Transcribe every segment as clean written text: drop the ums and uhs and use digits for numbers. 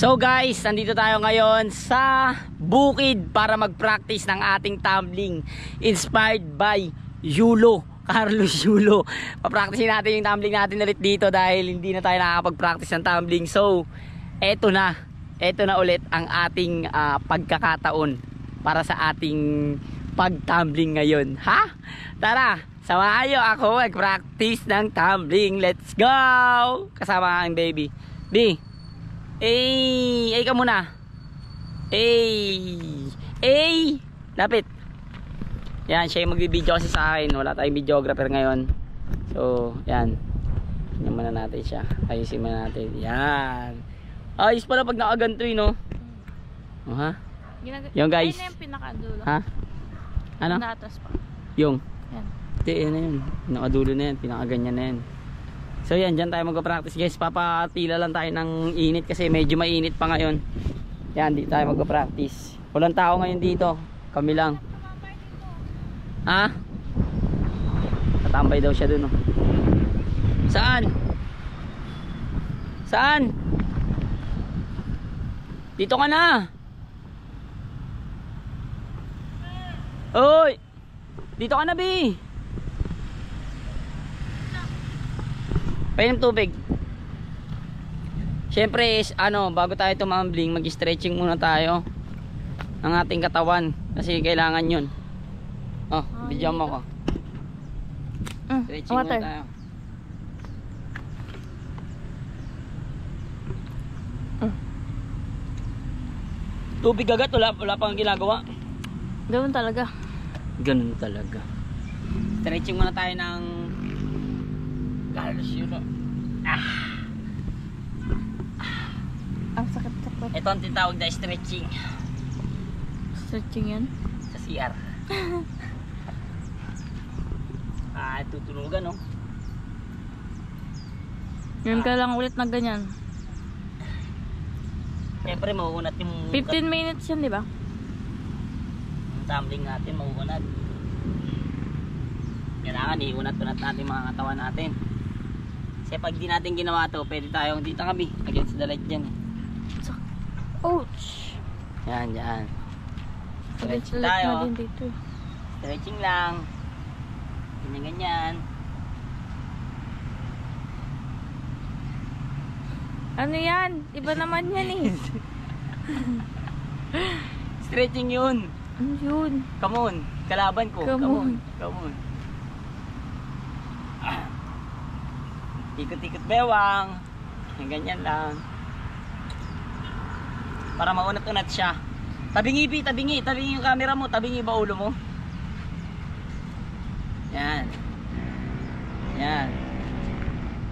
So guys, nandito tayo ngayon sa bukid para mag-practice ng ating tumbling. Inspired by Yulo, Carlos Yulo. Pa-practicein natin yung tumbling natin ulit dito dahil hindi na tayo nakakapag-practice ng tumbling. So, eto na ulit ang ating pagkakataon para sa ating pag-tumbling ngayon. Ha? Tara, samahan niyo ako mag-practice ng tumbling. Let's go! Kasama ang baby. B. Ay ka muna. Lapit. Yan, siya yung magbibideo kasi sa akin. Wala tayong videographer ngayon. So, yan. Tingnan muna natin siya. Ayusin muna natin. Yan. Ayos pala pag nakaganto yun, no? Oh, ha? Yung guys. Ayun na yung pinakadulo. Ha? Ano? Naatas pa. Yung? Yan. Hindi, yan na yun. Pinakadulo na yan. Pinakaganyan na yan. So yan, dyan tayo magpa-practice guys. Papatila lang tayo ng init kasi medyo mainit pa ngayon. Yan, dito tayo magpa-practice. Walang tao ngayon dito. Kami lang. Ha? Tatambay daw siya dun, oh. Saan? Saan? Dito ka na. Oy! Dito ka na, B. Painom tubig. Siyempre, bago tayo tumambling, mag-stretching muna tayo ng ating katawan kasi kailangan yun. Oh, bigyan mo ko. Stretching muna tayo. Tubig agad, wala pang ginagawa. Ganun talaga. Ganun talaga. Stretching muna tayo ng Carlos Yulo. Ang sakit-sakit. Ito ang tinatawag na stretching. Stretching yan? Sa CR. Tutunugan, no? Ngayon ka lang ulit na ganyan. Siyempre, mauunat yung 15 minutes yan, di ba? Yung tumbling natin, mauunat. Kailangan, iunat-unat natin mga katawan natin. Kasi pag di natin ginawa to, pwede tayong dito kami against the light dyan. Ouch! Yan, yan. Stretching Ulit tayo. na din dito. Stretching lang. Ganyan-ganyan. Ano yan? Iba naman yan eh. Stretching yun. Ano yun? Come on. Kalaban ko. Come on. Come on. Ikot-ikot bewang. Ganyan lang. Para maunat-unat siya. Tabingi, Bi, tabingi. Tabingi yung camera mo. Tabingi ba ulo mo? Yan. Yan.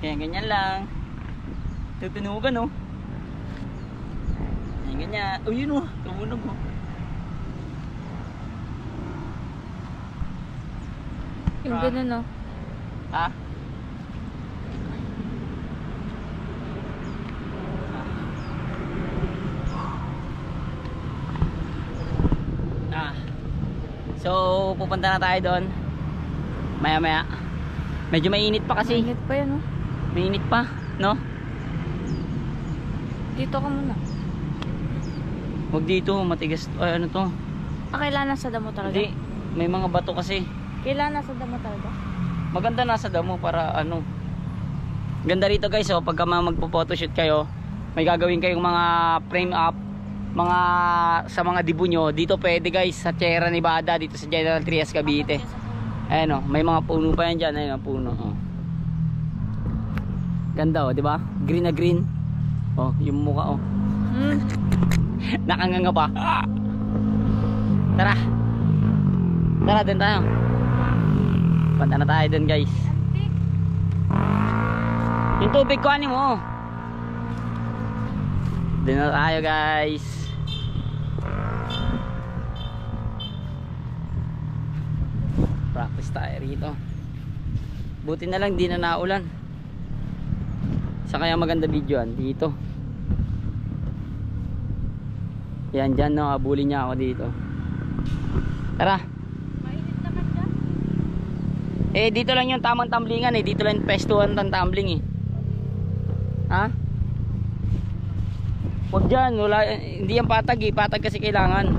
Kaya ganyan lang. Tutunugan, no? Yan, ganyan. Oh, yun, oh. Tumunog, oh. Yung ganun, no? Ha? So, pupunta na tayo doon. Maya-maya. Medyo mainit pa kasi. Mainit pa yan, no? Mainit pa, no? Dito ka muna. Huwag dito, matigas. Ay, ano to? Kailangan nasa damo talaga? Hindi, may mga bato kasi. Kailangan nasa damo talaga? Maganda nasa damo para ano. Ganda rito guys, oh, pagka magpo-photoshoot kayo, may gagawin kayong mga frame up, mga sa mga dibu nyo. Dito pwede guys, sa Sierra Nevada, dito sa General Trias, Cavite. Ayan, oh, may mga puno pa yan dyan. Ayan, oh, puno. Oh. Ganda, oh, di ba? Green na green. Oh, yung mukha, oh. Nakanganga pa. Tara. Tara, dun tayo. Punta na tayo dun guys. Yung tubig ko, ano mo? Dun na tayo guys. Practice tayo rito. Buti na lang di na naulan. Sa kaya maganda videoan dito. Yan dyan, no, abulin niya ako dito. Tara. Mainit naman dyan. Dito lang yung tamang tumblingan eh. Dito lang yung pestuhan ng tumbling eh. Ha? Huwag dyan, wala, hindi yan patag eh. Patag kasi kailangan.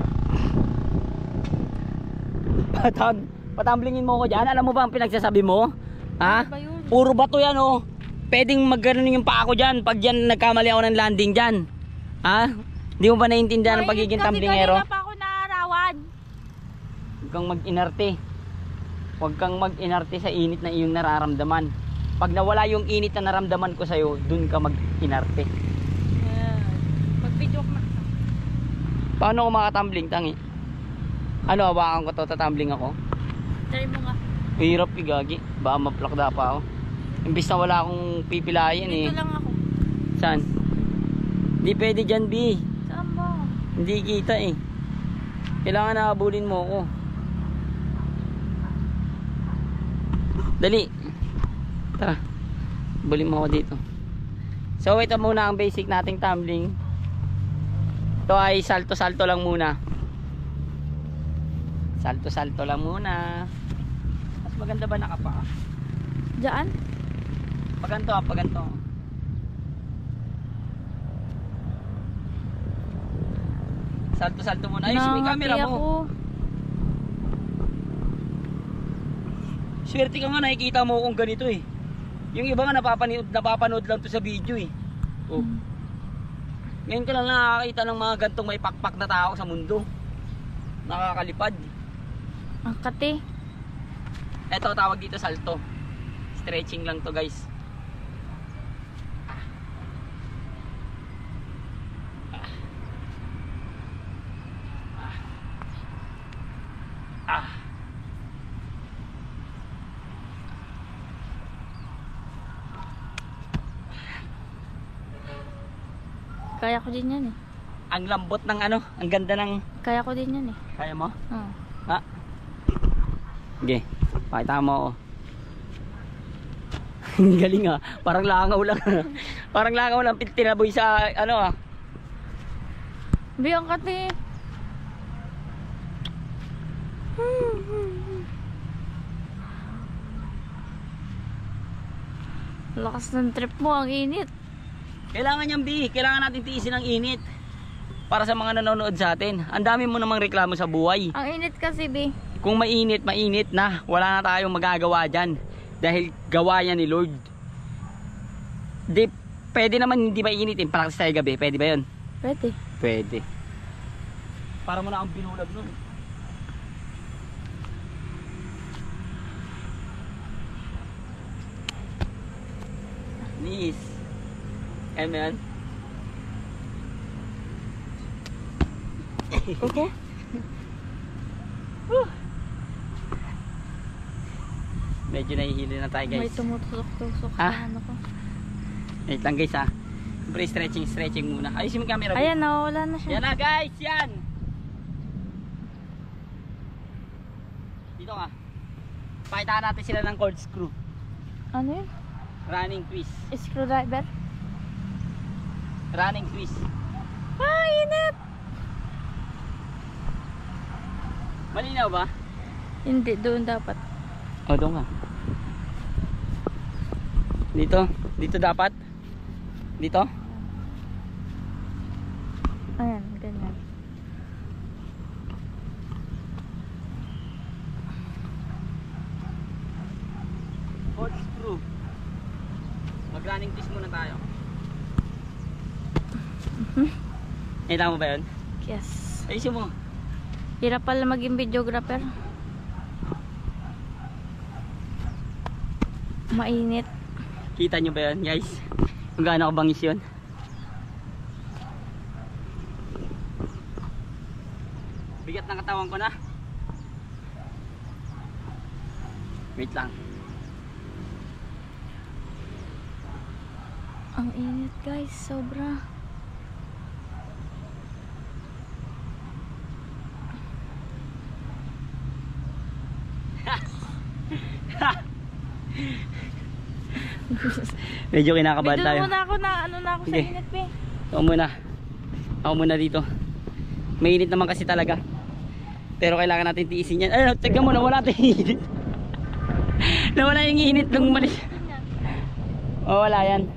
Patag. Patamblingin mo ko dyan. Alam mo ba ang pinagsasabi mo? Ha? Ano ba yun? Puro bato yan oh. Pwedeng magganon yung paa ko dyan pag dyan nagkamali ako ng landing dyan. Ha? Hindi mo ba naiintindihan ang pagiging tamblingero? Kasi kanina pa ako naarawan. Huwag kang mag-inarte. Huwag kang mag-inarte sa init na iyong nararamdaman. Pag nawala yung init na naramdaman ko sa'yo, dun ka mag-inarte. Mag-video ka. Paano ako makatambling, tangi? Ano, hawakan ko to, tatambling ako? Try mo nga. Hirap igagi. Baka maplakda pa ako. Imbis na wala akong pipilayan eh. Dito lang ako. Saan? Hindi pwede dyan, B. Saan ba? Hindi kita eh. Kailangan nakabulin mo ako. Dali. Tara. Bulin mo ako dito. So ito muna ang basic nating tumbling. Ito ay salto-salto lang muna. Salto-salto lang muna. Mas maganda ba nakapa? Diyan? Paganto, paganto. Salto-salto muna. Ayos mo yung camera mo. Ako. Swerte ka nga, nakikita mo kung ganito eh. Yung iba nga napapanood lang to sa video eh. Oh. Ngayon ka lang nakakita ng mga gantong may pakpak na tao sa mundo. Nakakalipad. Ang kate. Eto tawag dito salto. Stretching lang to guys. Kaya ko din yan eh. Ang lambot ng ano, ang ganda ng... Kaya ko din yan eh. Kaya mo? Oo. Ha? Sige, pakita mo ako. Galing ah, parang langaw lang. Parang langaw lang tinaboy sa ano ah. Biyang kate. Lakas ng trip mo, ang init. Kailangan niyang B, kailangan natin tiisin ang init. Para sa mga nanonood sa atin. Ang dami mo namang reklamo sa buhay. Ang init kasi, B. Kung mainit, mainit na. Wala na tayong magagawa dyan. Dahil gawa yan ni Lord. Di, pwede naman hindi mainitin. Practice tayo gabi. Pwede ba yun? Pwede. Pwede. Para mo na ang binulag nun. Nis. Ano yan? Opo. Medyo nahihilo na tayo May guys. tumutusok-tusok Ha? sa ano ko. Wait lang guys ha. Siyempre stretching muna. Ayusin mo yung camera. Ayan, nawawala na siya. Yan na guys, yan. Dito nga. Pakitaan natin sila ng corkscrew. Ano yun? Running twist. Screwdriver? Running twist. Ah, init! Malinaw ba? Hindi, doon dapat. O, doon nga. Dito? Dito dapat? Dito? Ayan, ganyan. Corkscrew. Mag-running twist muna tayo. Nakita mo ba yun? Yes. Ayusin mo. Hirap pala maging videographer. Mainit. Kita nyo ba yun guys? Kung gaano kabangis yun. Bigat ng katawan ko na. Wait lang. Ang init guys, sobra. Medyo kinakabahan tayo. Doon muna ako na ano na ako sa Sige. init pe. Ako muna. Ako muna dito. Mainit naman kasi talaga. Pero kailangan natin tiisin yan. Ay, tignan mo, nawala natin yung init. Nawala yung init nung umalis. O, wala yan.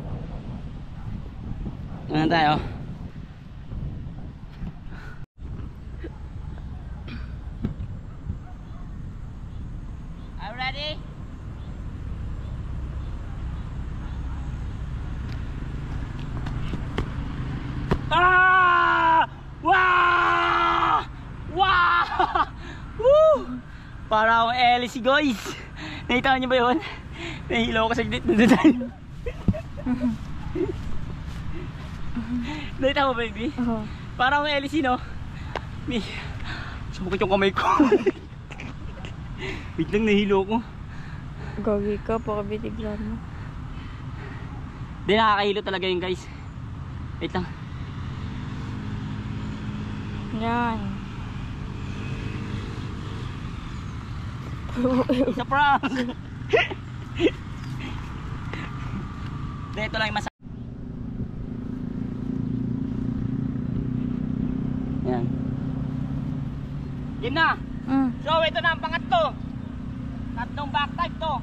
Ano tayo? Ready? Ah! Wow! Wow! Woo! Para akong LC guys. Nakita niyo ba yun? Nahilo ko sa glit na doon. Nakita mo baby? Oo. Para akong LC no? Sumakit yung kamay ko. Wait lang, nahilo ko. Gagi ka, pakabitiglan mo. Hindi, nakakahilo talaga yun guys. Wait lang. Yan. Isa prank! Hindi, ito lang yung masakit. Yan. Game na! So ito na ang pangatlo. Tatlong back type to.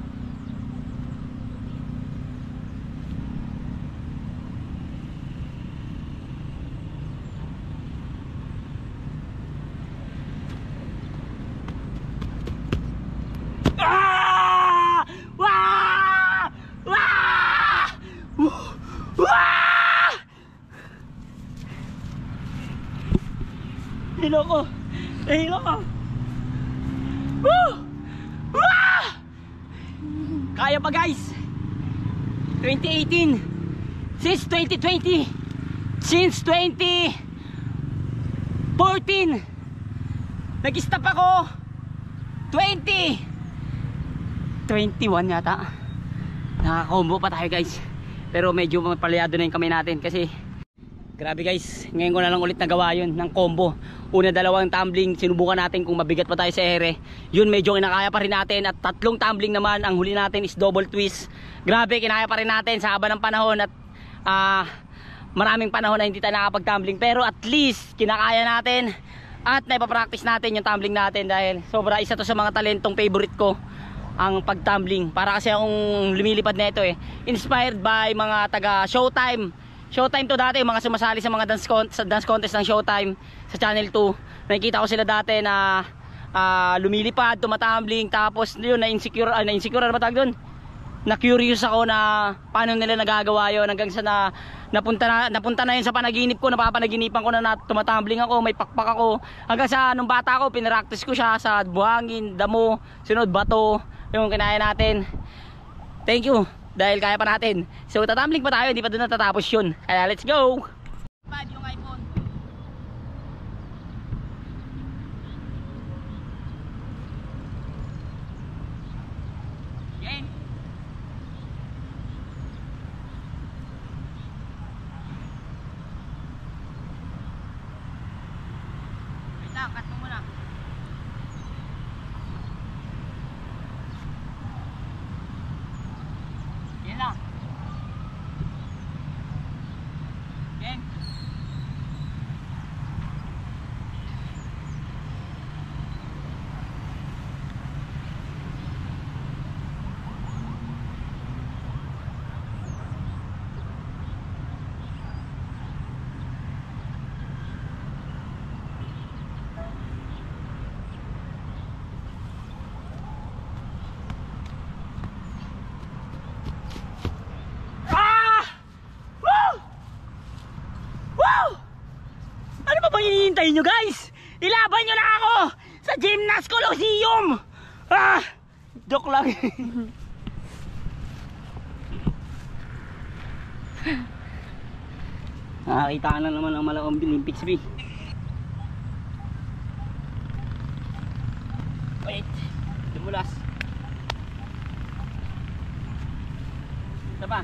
Ah! Wah! Wah! Wah! Hilo ko. Hilo ko. Woo! Wah! Kaya pa guys. 2018. Since 2020. Since 2014. Nag-stop ako 21 yata. Nakakombo pa tayo guys. Pero medyo palyado na yung kamay natin kasi grabe guys, ngayon ko na lang ulit nagawa yun ng combo. Una, dalawang tumbling, sinubukan natin kung mabigat pa tayo sa ere. Yun medyo kinakaya pa rin natin. At tatlong tumbling naman, ang huli natin is double twist. Grabe, kinaya pa rin natin sa haba ng panahon. At maraming panahon na hindi tayo nakapag-tumbling. Pero at least, kinakaya natin. At naipapractice natin yung tumbling natin. Dahil sobra, isa to sa mga talentong favorite ko, ang pag-tumbling. Para kasi akong lumilipad na ito eh. Inspired by mga taga Showtime. Showtime to dati, yung mga sumasali sa mga dance contest ng Showtime sa Channel 2. Nakikita ko sila dati na lumilipad, tumatumbling, tapos yun, na-insecure ano ba tawag doon? Na-curious ako na paano nila nagagawa yun hanggang sa napunta na yun sa panaginip ko, napapanaginipan ko na tumatumbling ako, may pakpak ako. Hanggang sa nung bata ako, pinractice ko siya sa buhangin, damo, sunod bato, yung kinaya natin. Thank you. Dahil kaya pa natin. So tatumbling pa tayo, hindi pa doon natatapos yun. Kaya let's go. Yung iPhone. Game. Wait lang, cut mo muna. Yan lang. Game. Hinihintay nyo guys, ilaban nyo na ako sa Gymnast Coliseum. Joke lang. Nakakita ka na naman ang malawang Olympics B. Wait, dumulas. Ito pa.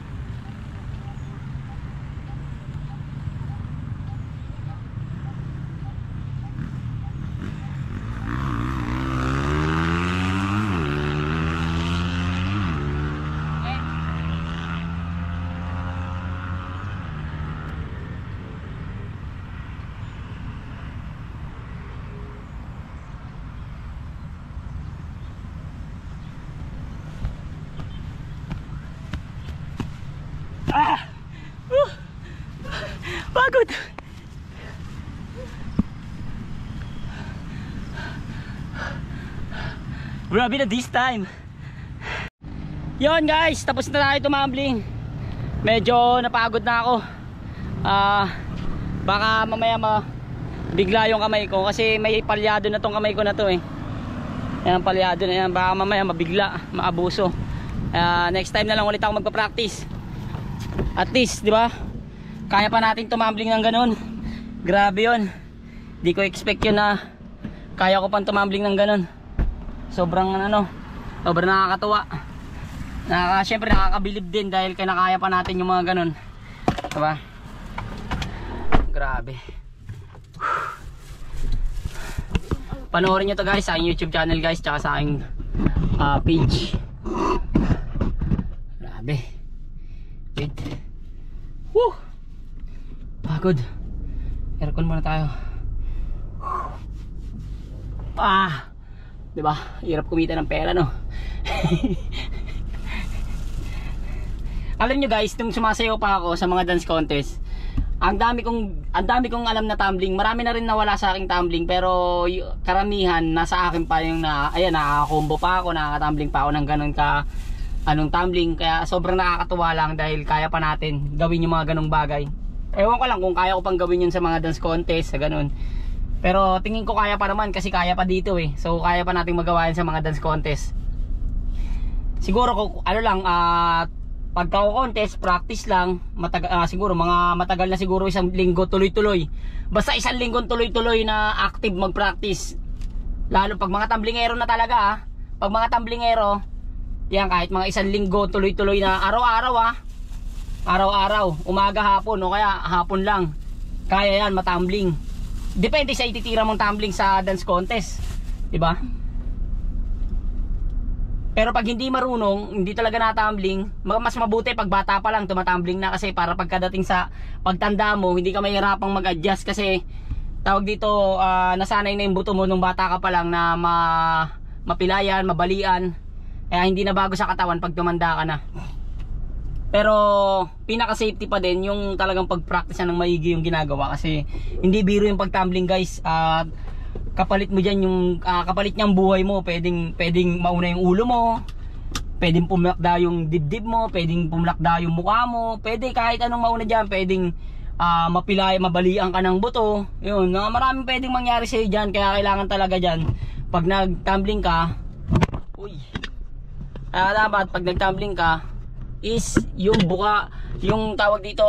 Pagod. Grabe na this time. Yon guys, tapos na tayo tumambling. Medyo napagod na ako. Baka mamaya bigla yung kamay ko kasi may palyado na tong kamay ko na to eh. Ayan, palyado na yan. Baka mamaya mabigla, maabuso. Next time na lang ulit ako magpa-practice. At least, di ba? Kaya pa natin tumambling ng ganun. Grabe yun. Di ko expect yun na kaya ko pang tumambling ng ganun. Sobrang sobrang nakakatuwa. Siyempre nakakabilib din dahil kinakaya pa natin yung mga ganun. Diba? Grabe. Panoorin nyo to guys sa aking YouTube channel guys, tsaka sa aking page. Grabe. Wait. Woo! Pagod. Aircon muna tayo. Diba? Hirap kumita ng pera, no? Alam nyo guys, nung sumasayaw pa ako sa mga dance contest, ang dami kong alam na tumbling. Marami na rin nawala sa aking tumbling, pero karamihan nasa akin pa yung nakakombo pa ako, nakakatumbling pa ako ng ganun tumbling. Kaya sobrang nakakatuwa lang dahil kaya pa natin gawin yung mga ganung bagay. Ewan ko lang kung kaya ko pang gawin yun sa mga dance contest, sa ganun. Pero tingin ko kaya pa naman kasi kaya pa dito eh. So kaya pa nating magawa yan sa mga dance contest. Siguro kung pagka-contest, practice lang, siguro matagal na siguro isang linggo tuloy-tuloy. Basta isang linggo tuloy-tuloy na active mag-practice. Lalo pag mga tamblingero na talaga pag mga tamblingero, yan kahit mga isang linggo tuloy-tuloy na araw-araw araw-araw, umaga hapon o kaya hapon lang. Kaya yan matambling. Depende sa ititira mong tumbling sa dance contest, 'di ba? Pero pag hindi marunong, hindi talaga natumbling, mas mabuti pag bata pa lang tumatumbling na kasi para pagkadating sa pagtanda mo, hindi ka mahirapang mag-adjust kasi tawag dito, nasanay na yung buto mo nung bata ka pa lang na mapilayan, mabalian. Kaya hindi na bago sa katawan pag tumanda ka na. Pero pinaka-safety pa din yung talagang pag-practice ng maigi yung ginagawa kasi hindi biro yung pag-tumbling guys. Kapalit mo dyan yung kapalit niyang buhay mo. Pwedeng mauna yung ulo mo, pwedeng pumlakda yung dibdib mo, pwedeng pumlakda yung mukha mo, pwede kahit anong mauna dyan. Pwedeng mabalian ka ng buto. Yun, maraming pwedeng mangyari sa'yo dyan. Kaya kailangan talaga dyan pag nag-tumbling ka, dapat pag nag-tumbling ka is yung yung tawag dito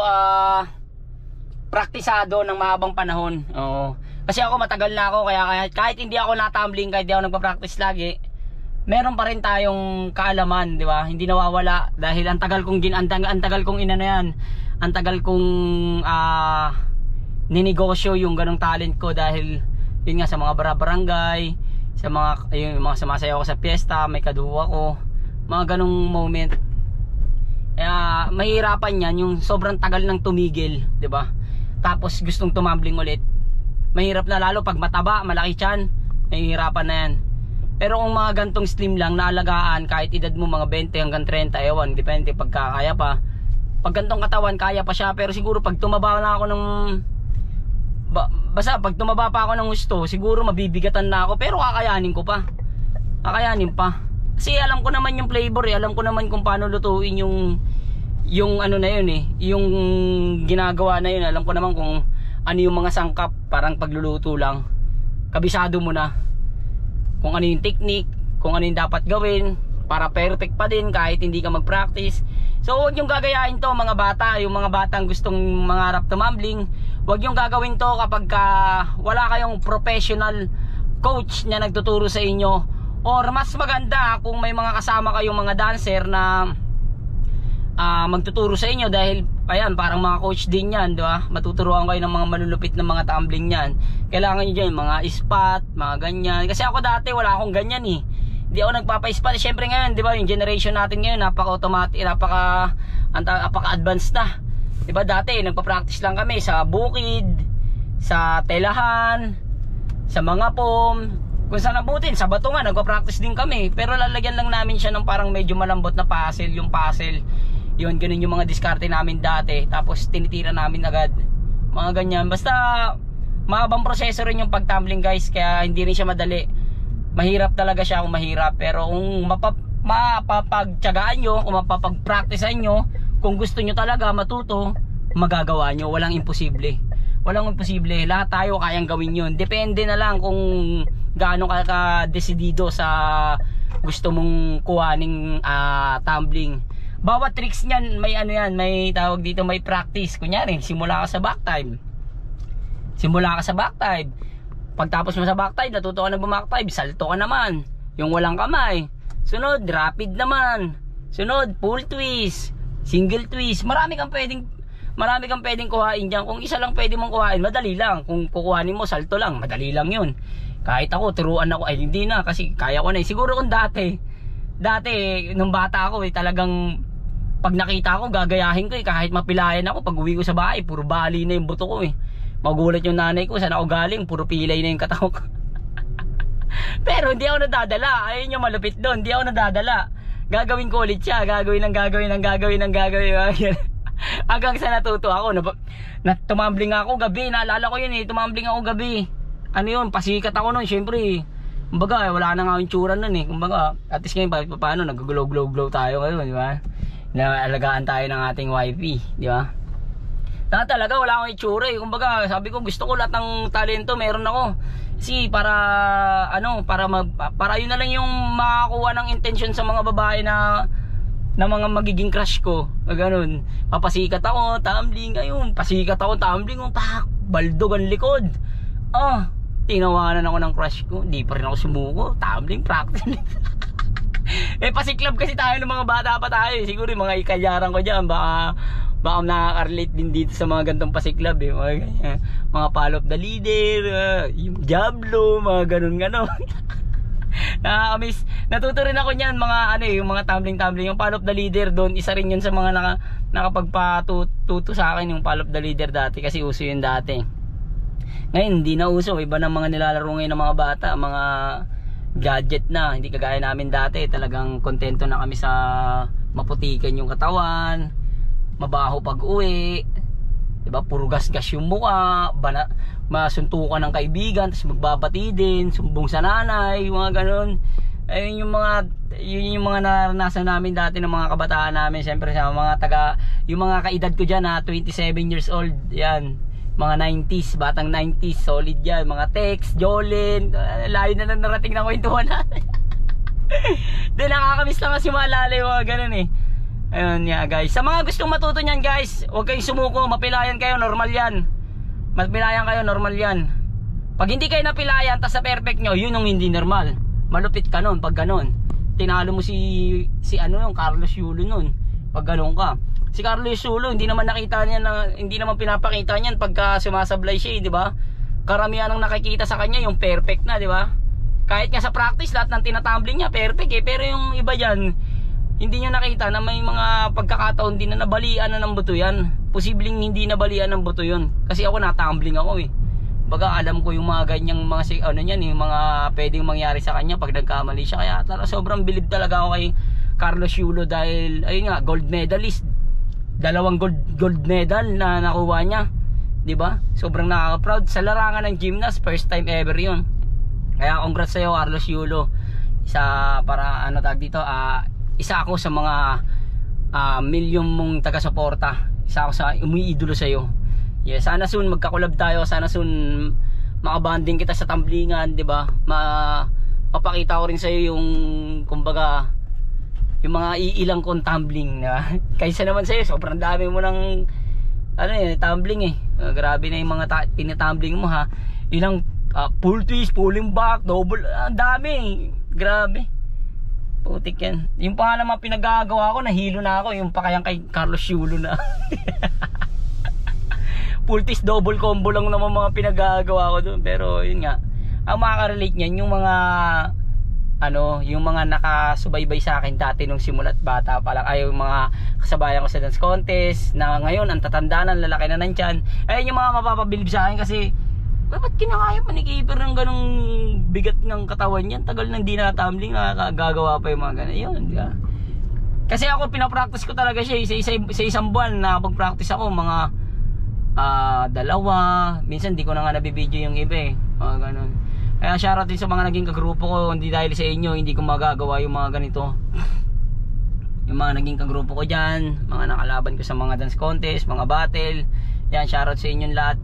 praktisado ng mahabang panahon. Oo. Kasi ako matagal na ako kaya kahit hindi ako natumbling, kahit hindi ako nagpa-practice lagi, meron pa rin tayong kaalaman, di ba? Hindi nawawala dahil ang tagal kong ninegosyo yung ganong talent ko dahil yun nga sa mga barangay, sa mga sumasayaw ako sa piyesta, may kaduwa ko, mga ganong moment. Kaya mahirapan yan yung sobrang tagal ng tumigil, di ba? Tapos gustong tumambling ulit. Mahirap na lalo pag mataba, malaki tiyan, mahihirapan na yan. Pero kung mga gantong slim lang naalagaan, kahit edad mo mga 20 hanggang 30, ewan, depende pagkakaya pa. Pag gantong katawan, kaya pa siya. Pero siguro pag tumaba na ako pag tumaba pa ako ng gusto, siguro mabibigatan na ako. Pero kakayanin ko pa. Kakayanin pa. Kasi alam ko naman yung flavor eh. Alam ko naman kung paano lutuin yung ano na yun eh. Yung ginagawa na yun. Alam ko naman kung ano yung mga sangkap, parang pagluluto lang. Kabisado mo na kung ano yung technique, kung ano yung dapat gawin para perfect pa din kahit hindi ka mag-practice. So huwag yung gagayain to mga bata, yung mga batang gustong mangarap tumambling. Huwag yung gagawin to kapag wala kayong professional coach na nagtuturo sa inyo. Or mas maganda kung may mga kasama kayong mga dancer na magtuturo sa inyo dahil ayan, parang mga coach din yan, di ba? Matuturuan kayo ng mga malulupit na mga tumbling yan. Kailangan nyo dyan, mga spot, mga ganyan. Kasi ako dati wala akong ganyan eh. Hindi ako nagpapa-spot. Siyempre ngayon, di ba, yung generation natin ngayon, napaka-automatic, napaka-advanced na. Di ba, dati nagpa-practice lang kami sa bukid, sa telahan, sa mga pom, kung saan nabutin, sa batungan, nagpa-practice din kami. Pero lalagyan lang namin siya ng parang medyo malambot na puzzle, yung puzzle. Yun, ganun yung mga diskarte namin dati. Tapos tinitira namin agad. Mga ganyan. Basta mahabang proseso rin yung pag-tumbling guys. Kaya hindi rin siya madali. Mahirap talaga siya kung mahirap. Pero kung mapapagtyagaan nyo, kung mapapag-practicean nyo, kung gusto nyo talaga matuto, magagawa nyo. Walang imposible. Walang imposible. Lahat tayo kayang gawin yun. Depende na lang kung gaano ka desidido sa gusto mong kuhaning tumbling. Bawat tricks niyan may ano yan, may tawag dito, may practice. Kunyari, simula ka sa back dive. Pagtapos mo sa back dive, natuto ka na bumack dive, salto ka naman. Yung walang kamay. Sunod, rapid naman. Sunod, full twist, single twist. Marami kang pwedeng kuhain diyan. Kung isa lang pwede mong kuhain, madali lang. Kung kukuhanin mo salto lang, madali lang 'yun. Kahit ako, turuan ako, ay hindi na kasi kaya ko na. Siguro kung dati nung bata ako, talagang pag nakita ko, gagayahin ko kahit mapilayan ako. Pag uwi ko sa bahay, puro bali na yung buto ko Magulat yung nanay ko, saan ako galing, puro pilay na yung katawan ko. Pero hindi ako nadadala. Ayun yung malupit doon, hindi ako nadadala. Gagawin ko ulit siya, gagawin. Hanggang sa natuto ako. Tumambling ako gabi, naalala ko yun tumambling ako gabi. Ano yun, pasikat ako nun, syempre. Kumbaga, wala na nga yung tsura nun Kumbaga, at least ngayon, paano, nag-glow tayo ngayon, di ba? Naalagaan tayo ng ating wifey, di ba? Talaga wala akong itsura Kumbaga, sabi ko gusto ko lahat ng talento meron ako. Kasi para yun na lang yung makakuha ng intention sa mga babae na mga magiging crush ko. Ganun. Papasikat ako, tumbling, ayun, pasikat ako, tumbling, baldog ang likod. Tinawanan ako ng crush ko. Hindi pa rin ako sumuko. Tumbling, practice. Pasiklab kasi tayo ng mga bata pa tayo. Siguro yung mga ikayaran ko dyan, baka nakaka-relate din dito sa mga gantong pasiklab mga ganyan. Mga follow up the leader, yung Diablo, mga ganun. Nakakamiss. Natuto rin ako niyan, yung mga tumbling, yung follow up the leader doon. Isa rin yun sa mga nakapagpatuto sa akin yung follow up the leader dati kasi uso yun dati. Ngayon hindi na uso, iba ng mga nilalaro ngayon ng mga bata, mga gadget na, hindi kagaya namin dati. Talagang kontento na kami sa maputikan yung katawan, mabaho pag uwi, diba, puro gas-gas yung mukha, masuntukan ng kaibigan, tapos magbabati din, sumbong sa nanay, mga ganun. Ayun yung mga naranasan namin dati ng mga kabataan namin. Siyempre sa yung mga kaedad ko dyan 27 years old, yan, mga 90s, batang 90s, solid yan. Mga Tex, Jolene, layo na lang narating na kwentuhan natin. Di nakakamiss lang kasi maalala yung mga ganun Ayun nga guys, sa mga gustong matuto nyan guys, huwag kayong sumuko, mapilayan kayo, normal yan. Pag hindi kayo napilayan, tas sa perfect nyo, yun yung hindi normal. Malupit ka nun pag ganon. Tinalo mo si yung Carlos Yulo nun, pag ganon ka. Si Carlos Yulo, hindi naman pinapakita niyan pagka sumasablay siya, di ba? Karamihan ang nakikita sa kanya yung perfect na, di ba? Kahit nga sa practice, lahat ng tinatumbling niya perfect pero yung iba diyan, hindi niya nakita na may mga pagkakataon din na nabalian na ng buto yan. Posibleng hindi nabalian ng buto yun. Kasi ako natumbling ako Baga alam ko yung mga ganyang mga yung mga pwedeng mangyari sa kanya pag nagkamali siya. Kaya sobrang bilib talaga ako kay Carlos Yulo dahil ayun nga, gold medalist. 2 gold medal na nakuha niya, 'di ba? Sobrang nakaka-proud sa larangan ng gymnast, first time ever 'yun. Kaya congrats sa iyo, Carlos Yulo. Isa ako sa mga milyon mong taga-suporta. Isa ako sa umiidolo sa iyo. Yeah, sana soon magka-collab tayo, sana soon makabanding kita sa tumblingan, 'di ba? Mapapakita ko rin sa iyo yung kumbaga yung mga iilang kong tumbling na kaysa naman sa iyo, sobrang dami mo ng tumbling grabe na yung mga tinatumbling mo ilang full twist, pulling back, double, ang dami grabe, putik yan. Yung pa naman pinagagawa ko, nahilo na ako, yung pa kayang kay Carlos Yulo na full twist, double combo lang naman mga pinagagawa ko doon. Pero yun nga, ang makaka-relate niyan yung mga yung mga nakasubaybay sa akin dati nung simulat bata pa lang, yung mga kasabayan ko sa dance contest na ngayon ang tatanda na, lalaki na ng tiyan. Ayun yung mga mapapabilib sa akin kasi ba't kinakaya pa ni Keeper ng ganong bigat ng katawan yan, tagal nang di natumbling, nakagagawa pa yung mga ganun. Yun, kasi ako pinapractice ko talaga siya sa isang buwan na pag-practice ako mga 2, minsan di ko na nga nabibideo yung iba mga ganun. Kaya shoutout din sa mga naging kagrupo ko, hindi dahil sa inyo hindi ko magagawa yung mga ganito. yung mga naging kagrupo ko dyan, mga nakalaban ko sa mga dance contest, mga battle. Yan, shoutout sa inyong lahat.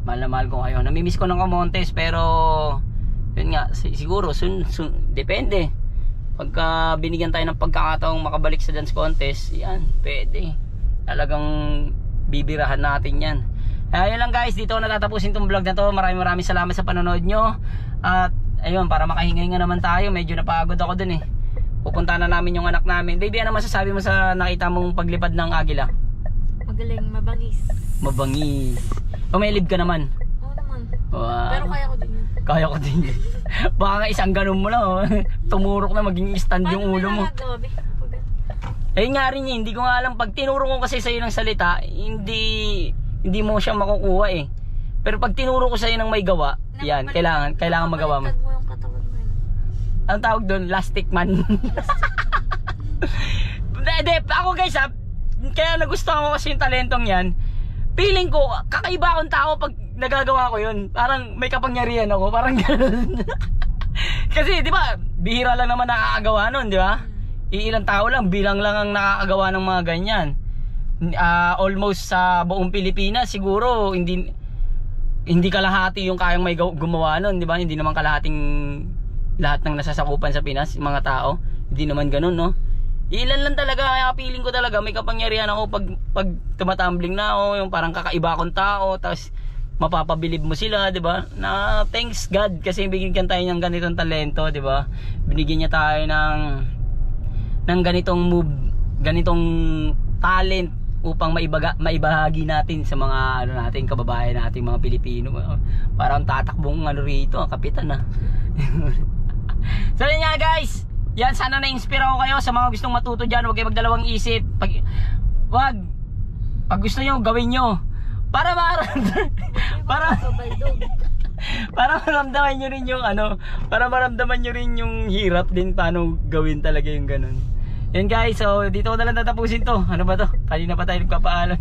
Mahal na mahal ko kayo. Namimiss ko ng Camontes, pero yun nga, siguro depende. Pagka binigyan tayo ng pagkakataong makabalik sa dance contest, yan, pwede. Talagang bibirahan natin yan. Ayun lang guys, dito ko natatapusin itong vlog na to. Maraming salamat sa panonood nyo. At ayun, para makahinga naman tayo, medyo napagod ako dun eh. Pupunta na namin yung anak namin. Baby, ano masasabi mo sa nakita mong paglipad ng agila? Magaling, mabangis. Mabangis. Pumelib ka naman. Oo naman. Wow. Pero kaya ko din yun. Kaya ko din yun. Baka nga isang ganun mo lang, oh. Tumurok na maging stand yung ulo mo. Eh nga rin yun, hindi ko nga alam. Pag tinuro ko kasi sa'yo ng salita, hindi mo siya makukuha eh. Pero pag tinuro ko sa'yo ng may gawa, yan, kailangan magawa mo. Mo yung katawan mo yun. Anong tawag doon? Lastic man. Ako guys kaya nagustuhan ko kasi yung talentong yan. Feeling ko, kakaiba akong tao pag nagagawa ko yun. Parang may kapangyarihan ako, parang gano'n. Kasi di ba, bihira lang naman nakakagawa nun, di ba? Iilang tao lang, bilang lang ang nakakagawa ng mga ganyan. Almost sa buong Pilipinas, siguro hindi kalahati yung kayang may gumawa nun, di ba? Hindi naman kalahating lahat ng nasasakupan sa Pinas, mga tao. Hindi naman ganun, no? Ilan lang talaga, kaya feeling ko talaga may kapangyarihan ako pag tumatumbling na ako, yung parang kakaiba akong tao, tapos mapapabilib mo sila, 'di ba? Na thanks God kasi binigyan tayo ng ganitong talento, 'di ba? Binigyan niya tayo ng ganitong move, ganitong talent upang maibahagi natin sa mga natin kababayan natin mga Pilipino. Parang tatakbong rito, kapitan na. So yun nga guys. Yan, sana na-inspire ako kayo sa mga gustong matuto dyan. Huwag kayo magdalawang isip. Pag gusto nyo, gawin nyo. Para maramdaman nyo rin yung para maramdaman nyo rin yung hirap din paano gawin talaga yung ganun. Yan guys, so dito ko na lang tatapusin to. Ano ba to? Kanina pa tayo nagpapaalam.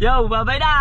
Yo, bye bye na!